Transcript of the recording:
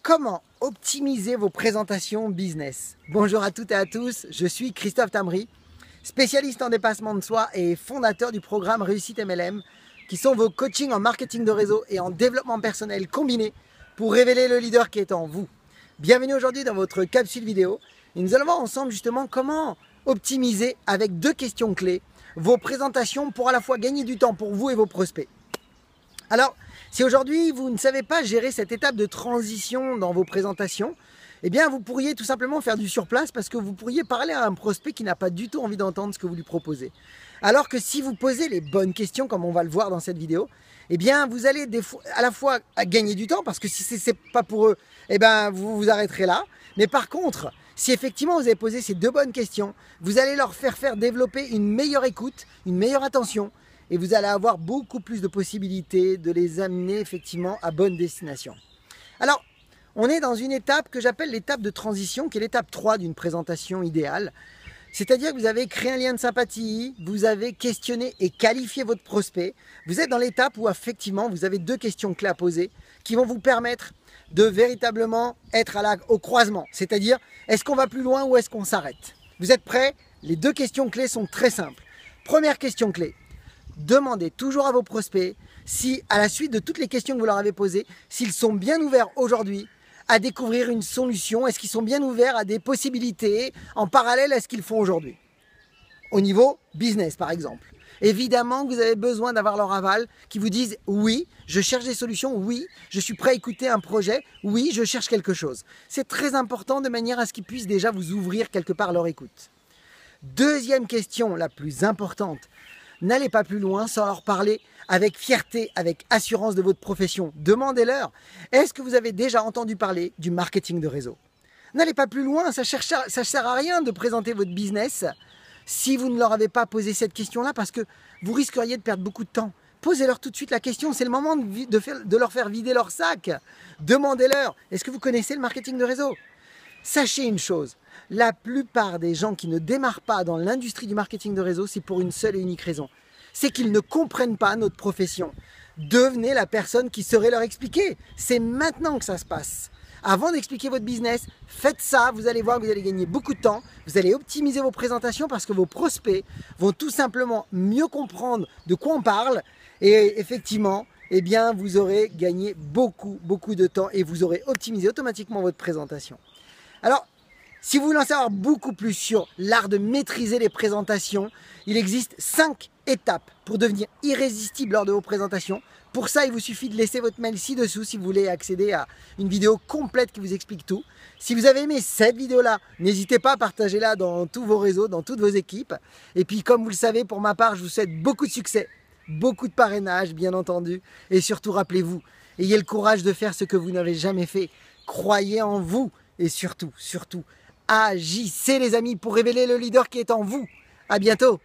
Comment optimiser vos présentations business? Bonjour à toutes et à tous, je suis Christophe Tamry, spécialiste en dépassement de soi et fondateur du programme Réussite MLM, qui sont vos coachings en marketing de réseau et en développement personnel combinés pour révéler le leader qui est en vous. Bienvenue aujourd'hui dans votre capsule vidéo et nous allons voir ensemble justement comment optimiser avec deux questions clés vos présentations pour à la fois gagner du temps pour vous et vos prospects. Alors, si aujourd'hui vous ne savez pas gérer cette étape de transition dans vos présentations, eh bien vous pourriez tout simplement faire du surplace parce que vous pourriez parler à un prospect qui n'a pas du tout envie d'entendre ce que vous lui proposez. Alors que si vous posez les bonnes questions, comme on va le voir dans cette vidéo, eh bien vous allez à la fois gagner du temps parce que si c'est pas pour eux, eh bien vous vous arrêterez là. Mais par contre, si effectivement vous avez posé ces deux bonnes questions, vous allez leur faire développer une meilleure écoute, une meilleure attention, et vous allez avoir beaucoup plus de possibilités de les amener effectivement à bonne destination. Alors, on est dans une étape que j'appelle l'étape de transition, qui est l'étape 3 d'une présentation idéale. C'est-à-dire que vous avez créé un lien de sympathie, vous avez questionné et qualifié votre prospect. Vous êtes dans l'étape où effectivement vous avez deux questions clés à poser qui vont vous permettre de véritablement être au croisement. C'est-à-dire, est-ce qu'on va plus loin ou est-ce qu'on s'arrête? Vous êtes prêts? Les deux questions clés sont très simples. Première question clé. Demandez toujours à vos prospects si, à la suite de toutes les questions que vous leur avez posées, s'ils sont bien ouverts aujourd'hui à découvrir une solution, est-ce qu'ils sont bien ouverts à des possibilités en parallèle à ce qu'ils font aujourd'hui. Au niveau business, par exemple. Évidemment, vous avez besoin d'avoir leur aval qui vous disent « Oui, je cherche des solutions, oui, je suis prêt à écouter un projet, oui, je cherche quelque chose ». C'est très important de manière à ce qu'ils puissent déjà vous ouvrir quelque part leur écoute. Deuxième question, la plus importante. N'allez pas plus loin sans leur parler avec fierté, avec assurance de votre profession. Demandez-leur, est-ce que vous avez déjà entendu parler du marketing de réseau? N'allez pas plus loin, ça ne sert à rien de présenter votre business si vous ne leur avez pas posé cette question-là parce que vous risqueriez de perdre beaucoup de temps. Posez-leur tout de suite la question, c'est le moment de leur faire vider leur sac. Demandez-leur, est-ce que vous connaissez le marketing de réseau? Sachez une chose, la plupart des gens qui ne démarrent pas dans l'industrie du marketing de réseau, c'est pour une seule et unique raison. C'est qu'ils ne comprennent pas notre profession. Devenez la personne qui saurait leur expliquer. C'est maintenant que ça se passe. Avant d'expliquer votre business, faites ça, vous allez voir que vous allez gagner beaucoup de temps. Vous allez optimiser vos présentations parce que vos prospects vont tout simplement mieux comprendre de quoi on parle. Et effectivement, eh bien, vous aurez gagné beaucoup de temps et vous aurez optimisé automatiquement votre présentation. Alors, si vous voulez en savoir beaucoup plus sur l'art de maîtriser les présentations, il existe 5 étapes pour devenir irrésistible lors de vos présentations. Pour ça, il vous suffit de laisser votre mail ci-dessous si vous voulez accéder à une vidéo complète qui vous explique tout. Si vous avez aimé cette vidéo-là, n'hésitez pas à partager-la dans tous vos réseaux, dans toutes vos équipes. Et puis, comme vous le savez, pour ma part, je vous souhaite beaucoup de succès, beaucoup de parrainage, bien entendu. Et surtout, rappelez-vous, ayez le courage de faire ce que vous n'avez jamais fait. Croyez en vous. Et surtout, agissez les amis pour révéler le leader qui est en vous. À bientôt.